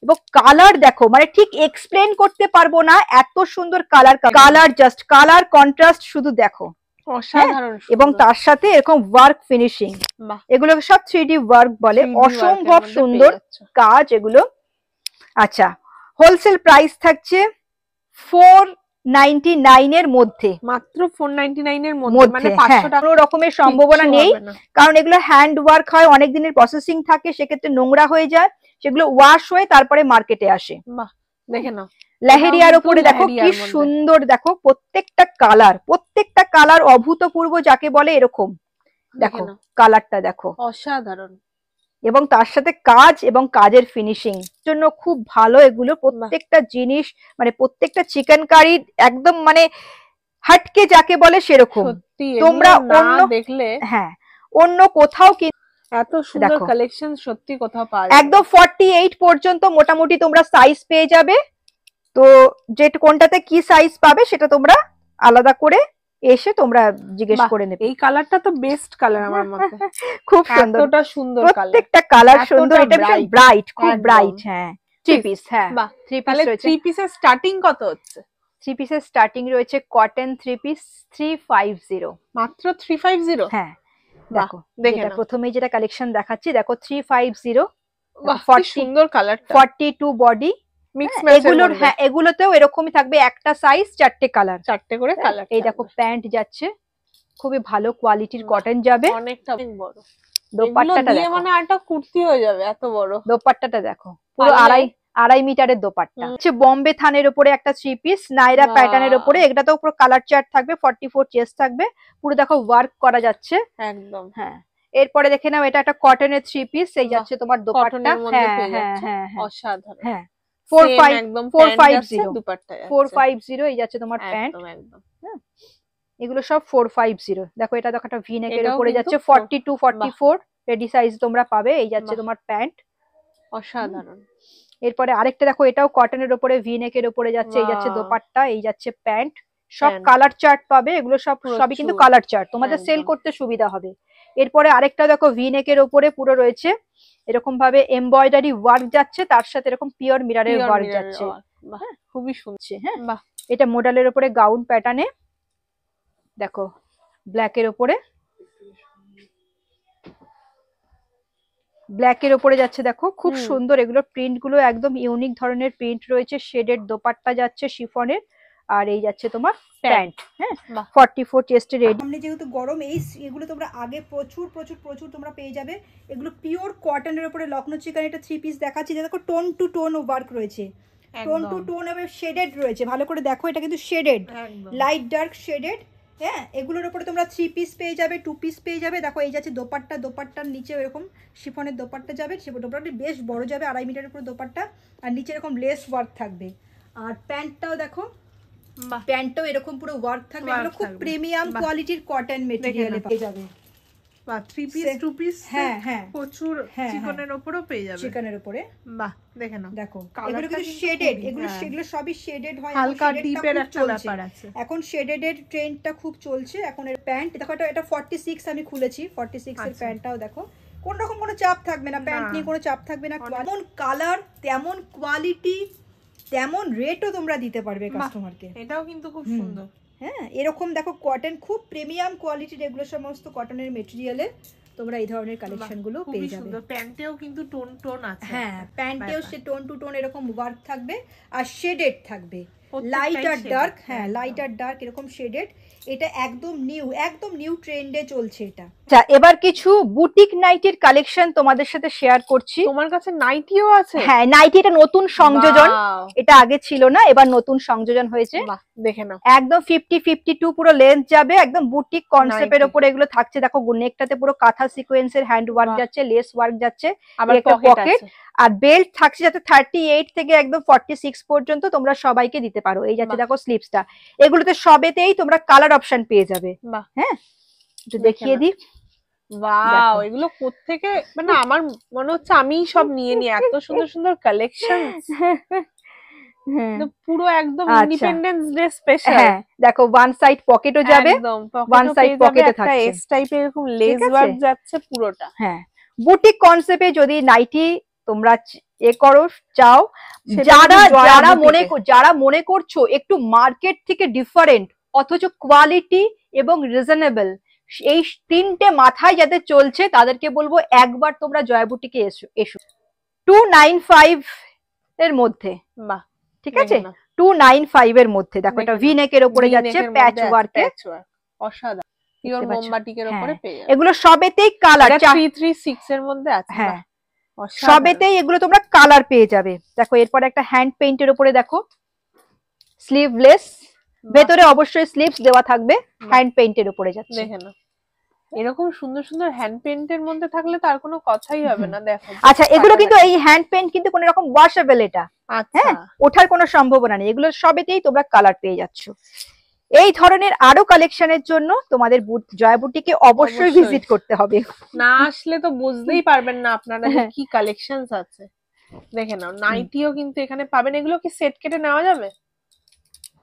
এবং কালার দেখো, মানে ঠিক এক্সপ্লেন করতে পারবো না, এত সুন্দর কালার, জাস্ট কালার কন্ট্রাস্ট শুধু দেখো, অসাধারণ। এবং তার সাথে এরকম ওয়ার্ক ফিনিশিং, এগুলো সব 3D ওয়ার্ক বলে, অসম্ভব সুন্দর কাজ এগুলো। আচ্ছা, হোলসেল প্রাইস থাকছে 499 এর মধ্যে, মাত্র 499 এর মধ্যে, মানে 500 টাকা কোনো রকমের সম্ভাবনা নেই, কারণ এগুলো হ্যান্ড ওয়ার্ক হয়, অনেক দিনের প্রসেসিং থাকে, সেক্ষেত্রে নোংরা হয়ে যায়, সেগুলো ওয়াশ হয়ে তারপরে মার্কেটে আসে। বাহ, দেখে নাও লেহেরিয়ার উপরে দেখো কি সুন্দর, দেখো প্রত্যেকটা কালার অভূতপূর্ব যাকে বলে এরকম, দেখো কালারটা দেখো অসাধারণ, এবং তার সাথে কাজ এবং কাজের ফিনিশিং জন্য খুব ভালো এগুলো। প্রত্যেকটা জিনিস মানে প্রত্যেকটা চিকেন কারি একদম মানে হাটকে যাকে বলে সেরকম, তোমরা অন্য দেখলে হ্যাঁ অন্য কোথাও কি এত সুন্দর কালেকশন সত্যি কোথাও পাওয়া যায়। একদম 48 পর্যন্ত মোটামুটি তোমরা সাইজ পেয়ে যাবে। তো যে কোনটাতে কি সাইজ পাবে সেটা তোমরা আলাদা করে এসে তোমরা জিজ্ঞেস করে নেবে। এই কালারটা তো বেস্ট কালার আমার মতে, খুব সুন্দর, এতটা সুন্দর কালার, প্রত্যেকটা কালার সুন্দর, এটা ভীষণ ব্রাইট, খুব ব্রাইট। হ্যাঁ, 3 পিস, হ্যাঁ 3 পিস রয়েছে। 3 পিসের স্টার্টিং কত হচ্ছে? 3 পিসের স্টার্টিং রয়েছে কটন 3 পিস 350, মাত্র 350। হ্যাঁ, দেখো এটা প্রথমেই যেটা কালেকশন দেখাচ্ছি, দেখো 350, 40 সুন্দর কালারটা, 42 বডি মিক্স ম্যাচ। এগুলোর হ্যাঁ এগুলোতেও এরকমই থাকবে, একটা সাইজ 4টে কালার, 4টে করে কালার। এই দেখো প্যান্ট যাচ্ছে, খুবই ভালো কোয়ালিটির কটন যাবে, অনেকটা বড়। দোপাট্টাটা দেখো, মানে একটা কুর্তি হয়ে যাবে এত বড়। দোপাট্টাটা দেখো, পুরো আড়াই মিটারের দোপাট্টা। হচ্ছে বম্বে থানের উপরে একটা 3 পিস নাইরা প্যাটার্নের উপরে, এটাতেও পুরো কালার চার্ট থাকবে, 44 চেস্ট থাকবে, পুরো দেখো ওয়ার্ক করা যাচ্ছে একদম। হ্যাঁ, এরপরে দেখে নাও এটা একটা কটনের 3 পিস, এই যাচ্ছে তোমার দোপাট্টা। হ্যাঁ হ্যাঁ হ্যাঁ, অসাধারণ। হ্যাঁ 450 দুপাট্টা, 450 এই যাচ্ছে তোমার প্যান্ট। এগুলো সব 450। দেখো এটা দেখো একটা ভি নেকের উপরে যাচ্ছে, 42 44 রেডি সাইজ তোমরা পাবে, এই যাচ্ছে তোমার প্যান্ট। অসাধারণ, এরপরে আরেকটা দেখো, এটাও কটনের উপরে ভি নেকের উপরে যাচ্ছে, এই যাচ্ছে দোপাট্টা, এই যাচ্ছে প্যান্ট, সব কালার চার্ট পাবে, এগুলো সবই কিন্তু কালার চার্ট, তোমাদের সেল করতে সুবিধা হবে। এরপরে আরেকটা দেখো ভি নেকের উপরে পুরো রয়েছে এরকম ভাবে এমব্রয়ডারি ওয়ার্ক যাচ্ছে, তার সাথে এরকম পিওর মিররের ওয়ার্ক যাচ্ছে, খুবই সুন্দর। হ্যাঁ এটা মডেলের উপরে গাউন প্যাটার্নে, দেখো ব্ল্যাকের উপরে, ব্ল্যাকের উপরে যাচ্ছে, দেখো খুব সুন্দর, এগুলো প্রিন্ট গুলো একদম ইউনিক ধরনের প্রিন্ট রয়েছে, শেডেড দোপাট্টা যাচ্ছে শিফনের, আর এই যাচ্ছে তোমার প্যান্ট, হ্যাঁ 44 চেস্টে রেডি। সামনে যেহেতু গরম, এগুলো তোমরা আগে প্রচুর প্রচুর প্রচুর তোমরা পেয়ে যাবে, এগুলো পিওর কটনের উপরে লখনৌ চিকেন, এটা 3 পিস দেখাচ্ছি, দেখো টোন টু টোন ওয়ার্ক রয়েছে, টোন টু টোন এবং শেডেড রয়েছে, ভালো করে দেখো, এটা কিন্তু শেডেড, লাইট ডার্ক শেডেড, হ্যাঁ এগুলোর উপরে তোমরা 3 পিস পেয়ে যাবে, 2 পিস পেয়ে যাবে, দেখো এই যাচ্ছে দোপাট্টা, দোপাট্টার নিচে এরকম শিফনের দোপাট্টা যাবে, সে দোপাট্টা বেশ বড় যাবে, 2.5 মিটারের উপরে দোপাট্টা, আর নিচে এরকম লেস ওয়ার্ক থাকবে, আর প্যান্টটাও দেখো, প্যান্টটাও এরকম পুরো ওয়ার্ক থাকবে, এগুলো খুব প্রিমিয়াম কোয়ালিটির কটন মেটেরিয়ালে পেয়ে যাবে, 3 পিস 2 পিস, হ্যাঁ হ্যাঁ প্রচুর চিকনের উপরেও পেয়ে যাবে, চিকনের উপরে, বাহ দেখে নাও, দেখো এগুলো কিন্তু শেডেড, এগুলো সবই শেডেড হয়, হালকা ডিপের একটা ব্যাপার আছে, এখন শেডেডের ট্রেন্ডটা খুব চলছে, এখন এর প্যান্ট দেখো, এটা 46 আমি খুলেছি, 46 এর প্যান্টটাও দেখো, কোন রকম কোনো চাপ থাকবে না, প্যান্ট নিয়ে কোনো চাপ থাকবে না, যেমন কালার তেমন কোয়ালিটি তেমন রেটও তোমরা দিতে পারবে কাস্টমারকে, এটাও কিন্তু খুব সুন্দর, হ্যাঁ এরকম দেখো কটন খুব প্রিমিয়াম কোয়ালিটির, এগুলো সমস্ত কটনের মেটেরিয়ালে তোমরা এই ধরনের কালেকশন গুলো পেয়ে যাবে, প্যান্টেও কিন্তু টোন টোন আছে, হ্যাঁ প্যান্টেও সে টোন টু টোন এরকম ওয়ার্ক থাকবে, আর শেডেড থাকবে, লাইট আর ডার্ক, হ্যাঁ লাইট আর ডার্ক এরকম শেডেড, এটা একদম নিউ ট্রেন্ডে চলছে এটা। আচ্ছা এবার কিছু বুটিক নাইটির কালেকশন তোমাদের সাথে শেয়ার করছি। তোমার কাছে নাইটিও আছে? হ্যাঁ নাইটি, এটা নতুন সংযোজন, এটা আগে ছিল না, এবার নতুন সংযোজন হয়েছে, দেখে নাও একদম 50-52 পুরো লেন্থ যাবে, একদম বুটিক কনসেপ্টের উপরে এগুলো থাকছে, দেখো নেকটাতে পুরো কাঁথা সিকোয়েন্সের হ্যান্ড ওয়ার্ক যাচ্ছে, লেস ওয়ার্ক যাচ্ছে, আবার পকেট, আর বেল্ট থাকছে যাতে 38 থেকে একদম 46 পর্যন্ত তোমরা সবাইকে দিতে পারো, এই যাচ্ছে দেখো স্লিপসটা, এগুলোতে সবেতেই তোমরা কালার অপশন পেয়ে যাবে, হ্যাঁ একটু দেখিয়ে দিই, ওয়াও এগুলো কোত্থেকে, মানে আমার মনে হচ্ছে আমি সব নিয়ে নিয়ে, এত সুন্দর সুন্দর কালেকশন, পুরো একদম ইন্ডিপেন্ডেন্স ডে স্পেশাল, হ্যাঁ দেখো ওয়ান সাইড পকেটও যাবে, ওয়ান সাইড পকেটে থাকছে, এস টাইপের এরকম লেস ওয়ার্ক যাচ্ছে পুরোটা, হ্যাঁ বুটিক কনসেপ্টে যদি নাইটি তোমরা করো চাও, যারা মনে করছো একটু মার্কেট থেকে ডিফারেন্ট অথচ কোয়ালিটি এবং রিজনেবল, এই 3টে মাথায় যাদের চলছে তাদেরকে বলবো একবার তোমরা জয়া বুটিকে এসো 295 এর মধ্যে, ঠিক আছে 295 এর মধ্যে, দেখো এটা ভি নেকের উপরে যাচ্ছে, প্যাচ ওয়ার্কে, অসাধারণ পিওর মোমবাটিকের উপরে পেয়ে যাবে, এগুলো সবেতেই কালার 336 এর মধ্যে আছে, হ্যাঁ সবেতেই এগুলো তোমরা কালার পেয়ে যাবে, দেখো এরপর একটা হ্যান্ড পেইন্টের উপরে দেখো স্লিভলেস, ভেতরে অবশ্যই স্লিভস দেওয়া থাকবে, হ্যান্ড পেইন্টের উপরে যাচ্ছে, দেখে নাও এরকম সুন্দর সুন্দর হ্যান্ড পেইন্টের মধ্যে থাকলে তার কোনো কথাই হবে না, দেখো আচ্ছা এগুলো কিন্তু এই হ্যান্ড পেইন্ট কিন্তু কোনো রকম ওয়াশেবল, এটা হ্যাঁ ওঠার কোনো সম্ভাবনা নেই, এগুলো সবেতেই তোমরা কালার পেয়ে যাচ্ছ। এই ধরনের আরো কালেকশনের জন্য তোমাদের জয়া বুটিকে অবশ্যই ভিজিট করতে হবে, না আসলে তো বুঝতেই পারবেন না আপনারা কি কালেকশনস আছে, দেখে নাও নাইটিও কিন্তু এখানে পাবেন, এগুলো কি সেট কেটে নেওয়া যাবে?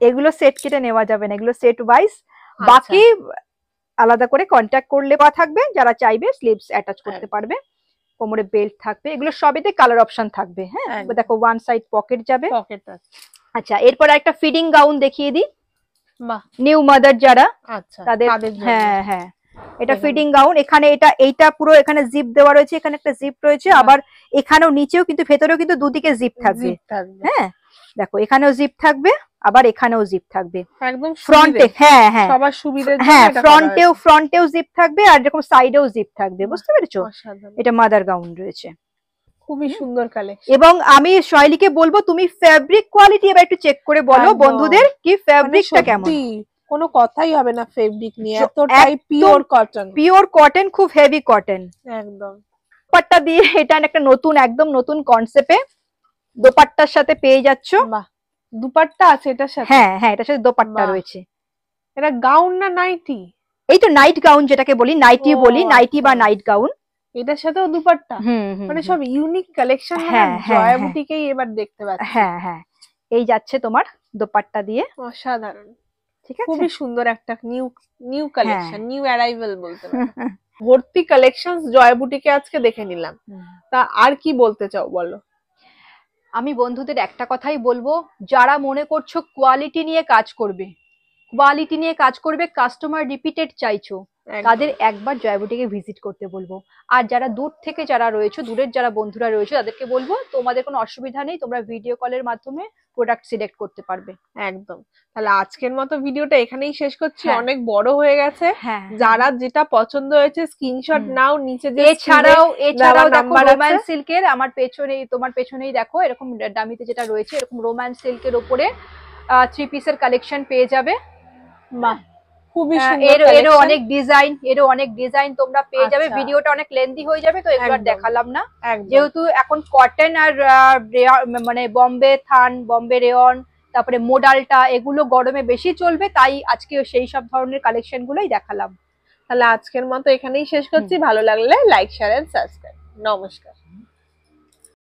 এগুলো সেট কেটে নেওয়া যাবে না, এগুলো সেট ওয়াইজ, বাকি আলাদা করে কন্ট্যাক্ট করলে বা থাকবে, যারা চাইবে স্লিভস অ্যাটাচ করতে পারবে, কোমরে বেল্ট থাকবে, এগুলো সবেতে কালার অপশন থাকবে, হ্যাঁ দেখো ওয়ান সাইড পকেট যাবে, আচ্ছা এরপর একটা ফিডিং গাউন দেখিয়ে দিই, নিউ মাদার যারা তাদের, হ্যাঁ হ্যাঁ এটা ফিডিং গাউন, এখানে এইটা পুরো এখানে জিপ দেওয়া রয়েছে, এখানে একটা জিপ রয়েছে, আবার এখানেও নিচেও কিন্তু ভেতরেও কিন্তু দুদিকে জিপ থাকবে, হ্যাঁ দেখো এখানেও জিপ থাকবে, আবার এখানেও জিপ থাকবে, একদম ফ্রন্টে, হ্যাঁ হ্যাঁ সবার সুবিধার জন্য, হ্যাঁ ফ্রন্টেও জিপ থাকবে, আর এরকম সাইডেও জিপ থাকবে, বুঝতে পেরেছো? এটা মাদার গাউন রয়েছে, খুবই সুন্দর কালেকশন, এবং আমি শৈলীকে বলবো তুমি ফেব্রিক কোয়ালিটি এবার একটু চেক করে বলো বন্ধুদের কি ফেব্রিকটা কেমন, কোনো কথাই হবে না ফেব্রিক নিয়ে, এতটাই পিওর কটন, খুব হেভি কটন একদম, দোপাট্টা দিয়ে এটা একটা নতুন একদম নতুন কনসেপ্টে দোপাট্টার সাথে পেয়ে যাচ্ছ, দুপাট্টা আছে এটার সাথে, হ্যাঁ হ্যাঁ এটার সাথে দোপাট্টা রয়েছে, এটা গাউন না নাইটি? এই তো নাইট গাউন যেটাকে বলি, নাইটি বলি, নাইটি বা নাইট গাউন, এটার সাথেও দুপাট্টা, মানে সব ইউনিক কালেকশন জয়া বুটিকেই এবার দেখতে পাচ্ছি। হ্যাঁ হ্যাঁ, এই যাচ্ছে তোমার দোপাট্টা দিয়ে, অসাধারণ, ঠিক আছে, খুবই সুন্দর একটা নিউ কালেকশন, নিউ অ্যারাইভাল বলতে পারো। ভর্তি কালেকশনস জয়া বুটিকে আজকে দেখে নিলাম, তা আর কি বলতে চাও বলো? আমি বন্ধুদের একটা কথাই বলবো, যারা মনে করছো কোয়ালিটি নিয়ে কাজ করবে, কোয়ালিটি নিয়ে কাজ করবে, কাস্টমার রিপিটেড চাইছো, তাদের একবার জয়া বুটিকে ভিজিট করতে বলবো। আর যারা দূর থেকে যারা রয়েছে, দূরের যারা বন্ধুরা রয়েছে, তাদেরকে বলবো তোমাদের কোনো অসুবিধা নেই, তোমরা ভিডিও কলের মাধ্যমে প্রোডাক্ট সিলেক্ট করতে পারবে। একদম। তাহলে আজকের মতো ভিডিওটা এখানেই শেষ করছি, অনেক বড় হয়ে গেছে। যারা যেটা পছন্দ হয়েছে স্ক্রিনশট নাও, নিচে যে এছাড়াও দেখো রোম্যান্স সিল্কের, আমার পেছনেই, তোমার পেছনেই দেখো এরকম ডামিতে যেটা রয়েছে, এরকম রোম্যান্স সিল্কের উপরে 3 পিসের কালেকশন পেয়ে যাবে। বাহ, খুবই সুন্দর, এরও অনেক ডিজাইন তোমরা পেয়ে যাবে। ভিডিওটা অনেক লেন্দি হয়ে যাবে, তো এগুলো দেখালাম না, যেহেতু এখন কটন আর মানে বম্বে থান, বম্বে রেয়ন, তারপরে মোডালটা, এগুলো গরমে বেশি চলবে, তাই আজকে সেই সব ধরনের কালেকশন গুলোই দেখালাম। তাহলে আজকের মতো এখানেই শেষ করছি। ভালো লাগলে লাইক, শেয়ার এন্ড সাবস্ক্রাইব। নমস্কার।